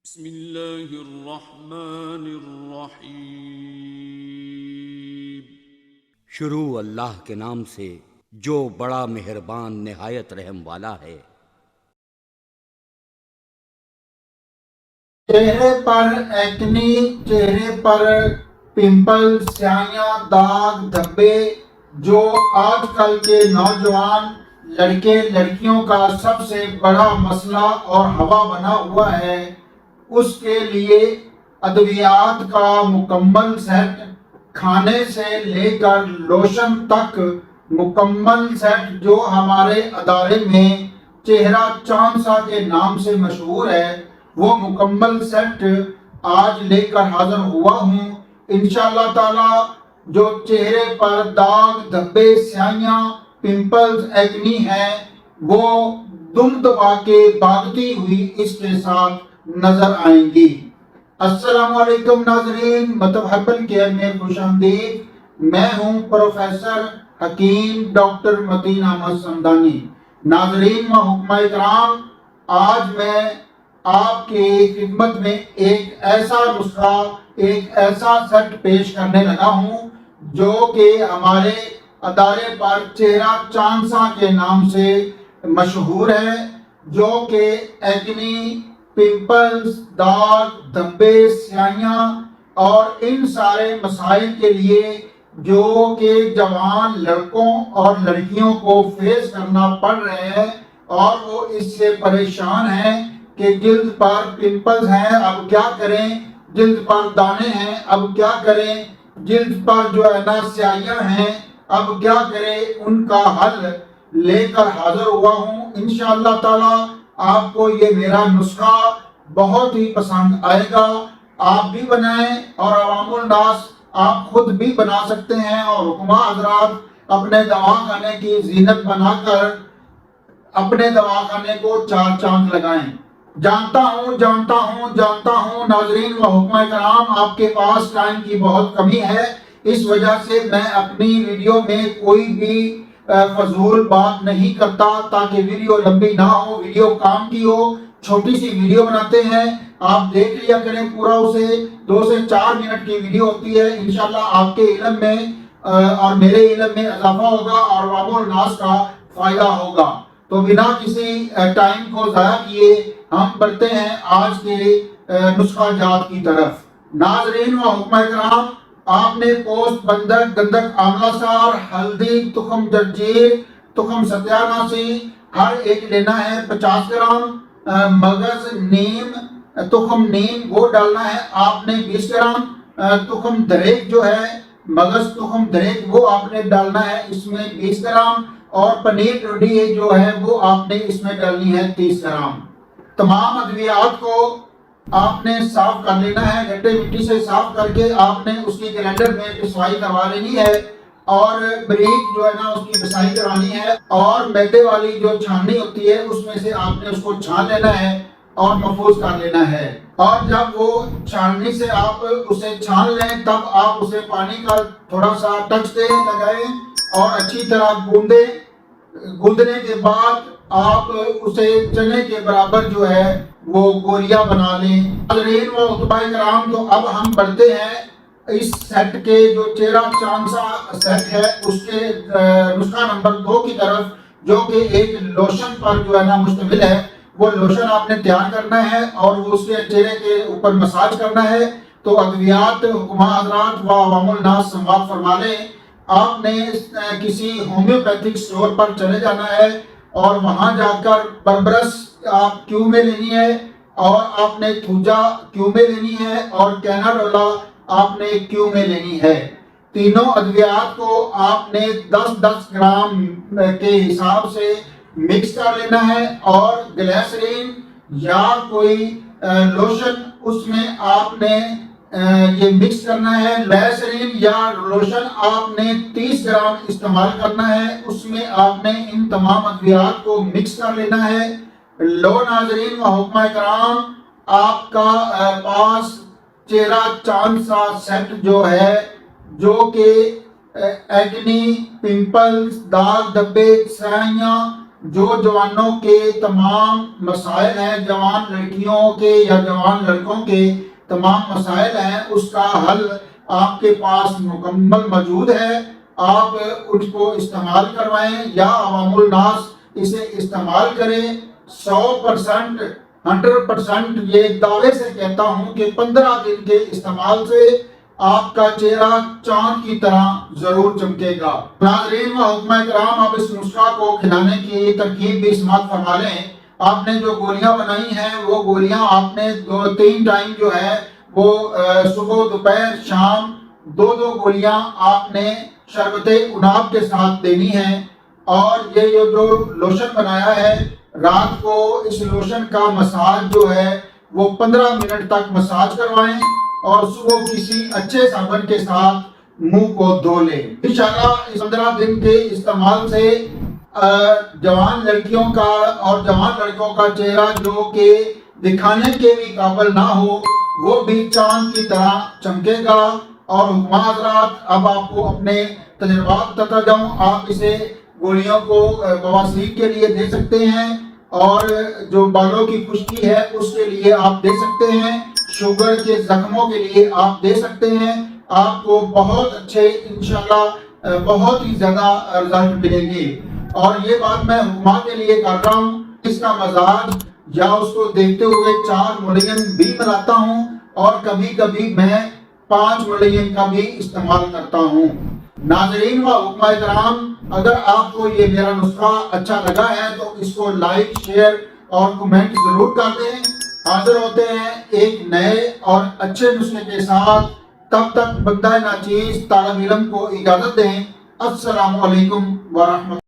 بسم اللہ الرحمن الرحیم۔ شروع اللہ کے نام سے جو بڑا مہربان نہایت رحم والا ہے۔ چہرے پر ایکنی، چہرے پر پمپل، سیاہیاں، داغ دھبے جو آج کل کے نوجوان لڑکے لڑکیوں کا سب سے بڑا مسئلہ اور ہوا بنا ہوا ہے، اس کے لیے ادویات کا مکمل سیٹ، کھانے سے لے کر لوشن تک مکمل سیٹ جو ہمارے ادارے میں چہرہ چاند سا کے نام سے مشہور ہے، وہ مکمل سیٹ آج لے کر حاضر ہوا ہوں۔ انشاءاللہ تعالی جو چہرے پر داغ دھبے، سیاہیاں، پمپلز، ایکنی ہیں، وہ دم دبا کے بھاگتی ہوئی اس کے ساتھ نظر آئیں گی۔ السلام علیکم ناظرین، مطب ہربل کیئر میں خوش آمدید۔ میں ہوں پروفیسر حکیم ڈاکٹر متین احمد سمدانی۔ ناظرین و حکمہ کرام، آج میں آپ کی خدمت میں ایک ایسا نسخہ، ایک ایسا سیٹ پیش کرنے لگا ہوں جو کہ ہمارے ادارے پر چہرہ چاند سا کے نام سے مشہور ہے، جو کہ ایکنی، پمپلز، داغ دھبے، سیاہیاں اور ان سارے مسائل کے لیے جو کہ جوان لڑکوں اور لڑکیوں کو فیس کرنا پڑ رہے ہیں اور وہ اس سے پریشان ہیں کہ جلد پر پمپلز ہیں، اب کیا کریں، جلد پر دانے ہیں، اب کیا کریں، جلد پر جو ہے نا سیاہیاں ہیں، اب کیا کریں، ان کا حل لے کر حاضر ہوا ہوں۔ انشاءاللہ تعالی آپ کو یہ میرا نسخہ بہت ہی پسند آئے گا، آپ بھی بنائیں اور عوام الناس آپ خود بھی بنا سکتے ہیں، اور حکماء حضرات اپنے دواخانے کی زینت بنا کر اپنے دواخانے کو چار چاند لگائیں۔ جانتا ہوں ناظرین و حکمہ کرام، آپ کے پاس ٹائم کی بہت کمی ہے، اس وجہ سے میں اپنی ویڈیو میں کوئی بھی فضول بات نہیں کرتا تاکہ ویڈیو لمبی نہ ہو، ویڈیو کام کی ہو۔ چھوٹی سی ویڈیو بناتے ہیں، آپ دیکھ لیا کریں پورا، اسے 2 سے 4 منٹ کی ویڈیو ہوتی ہے۔ انشاءاللہ آپ کے علم میں اور میرے علم میں اضافہ ہوگا اور عوام الناس کا فائدہ ہوگا۔ تو بنا کسی ٹائم کو ضائع کیے ہم بڑھتے ہیں آج کے نسخہ جات کی طرف۔ ناظرین و حکمہ کرام، آپ نے پوست بندک، گندک آملہ سار، ہلدی، تخم جرجیر، تخم ستیاناسی ہر ایک لینا ہے 50 گرام، مغز نیم، تخم نیم وہ ڈالنا ہے آپ نے 20 گرام، تخم دریک جو ہے، مغز تخم دریک وہ آپ نے ڈالنا ہے اس میں 20 گرام، اور پنیر ٹوڈی جو ہے وہ آپ نے اس میں ڈالنی ہے 30 گرام۔ تمام ادویات کو آپ نے صاف کر لینا ہے، گٹے مٹی سے صاف کر کے آپ نے اس کی گرینڈر میں پسائی کروا لینی ہے، اور بریک جو ہے نا اس کی پسائی کرانی ہے، اور میدے والی جو چھاننی ہوتی ہے اس میں سے آپ نے اس کو چھان لینا ہے اور محفوظ کر لینا ہے۔ اور جب وہ چھاننی سے آپ اسے چھان لیں تب آپ اسے پانی کا تھوڑا سا ٹچ دیں، لگائیں اور اچھی طرح گوندنے کے بعد آپ اسے چنے کے برابر جو ہے وہ گوریاں بنا لیں۔ ناظرین و حکماء کرام، تو اب ہم بڑھتے ہیں اس سیٹ کے جو چہرہ چاند سا سیٹ ہے اس کے نسخہ نمبر 2 کی طرف، جو کہ ایک لوشن پر جو ہے نا مشتمل ہے۔ وہ لوشن آپ نے تیار کرنا ہے اور وہ اس کے چہرے کے اوپر مساج کرنا ہے۔ تو ادویات حکماء حضرات و عوام الناس سماعت فرما لیں، آپ نے کسی ہومیوپیتھک اسٹور پر چلے جانا ہے اور وہاں جا کر بربرس آپ کیو میں لینی ہے، اور آپ نے تھوجا کیو میں لینی ہے، اور کیناڈولا آپ نے کیو میں لینی ہے۔ تینوں ادویات کو آپ نے 10-10 گرام کے حساب سے مکس کر لینا ہے، اور گلیسرین یا کوئی لوشن اس میں آپ نے یہ مکس کرنا ہے۔ گلیسرین یا لوشن آپ نے 30 گرام استعمال کرنا ہے، اس میں آپ نے ان تمام ادویات کو مکس کر لینا ہے۔ لو ناظرین و حکمہ کرام، آپ کا پاس چہرہ چاند سا سیٹ جو ہے، جو کہ ایکنی، پمپلز، داغ دھبے، سیاہیاں جو جوانوں کے تمام مسائل ہیں، جوان لڑکیوں کے یا جوان لڑکوں کے تمام مسائل ہیں، اس کا حل آپ کے پاس مکمل موجود ہے۔ آپ اس کو استعمال کروائیں یا عوام الناس اسے استعمال کریں۔ 100% یہ دعوے سے کہتا ہوں کہ 15 دن کے استعمال سے آپ کا چہرہ چاند کی طرح ضرور چمکے گا۔ ناظرین و حکمہ کرام، آپ اس نسخہ کو کھلانے کی ترکیب بھی سماعت فرما لیں۔ آپ نے جو گولیاں بنائی ہیں وہ گولیاں آپ نے 2-3 ٹائم جو ہے وہ صبح دوپہر شام 2 گولیاں آپ نے شربت عناب کے ساتھ دینی ہیں۔ اور یہ جو لوشن بنایا ہے، رات کو اس لوشن کا مساج جو ہے وہ 15 منٹ تک مساج کروائیں اور صبح کسی اچھے صابن کے ساتھ منہ کو دھو لیں۔ انشاءاللہ اس 15 دن کے استعمال سے جوان لڑکیوں کا اور جوان لڑکوں کا چہرہ جو کہ دکھانے کے بھی قابل نہ ہو وہ بھی چاند کی طرح چمکے گا۔ اور حکمہ حضرات، اب آپ کو اپنے تجربات بتاتا جاؤں، آپ اسے گولیوں کو بواسیر کے لیے دے سکتے ہیں، اور جو بالوں کی خشکی ہے اس کے لیے آپ دے سکتے ہیں، شوگر کے زخموں کے لیے آپ دے سکتے ہیں۔ آپ کو بہت اچھے انشاءاللہ بہت ہی زیادہ رزلٹ ملیں گے۔ اور یہ بات میں حکمہ کے لیے کر رہا ہوں، اس کا مزاج یا اس کو دیکھتے ہوئے 4 ملین بھی بناتا ہوں، اور کبھی کبھی میں 5 ملین کا بھی استعمال کرتا ہوں۔ ناظرین و حکمہ کرام، اگر آپ کو یہ میرا نسخہ اچھا لگا ہے تو اس کو لائک، شیئر اور کمنٹ ضرور کر دیں۔ حاضر ہوتے ہیں ایک نئے اور اچھے نسخے کے ساتھ، تب تک بندہ ناچیز طالب علم کو اجازت دیں۔ السلام علیکم ورحمۃ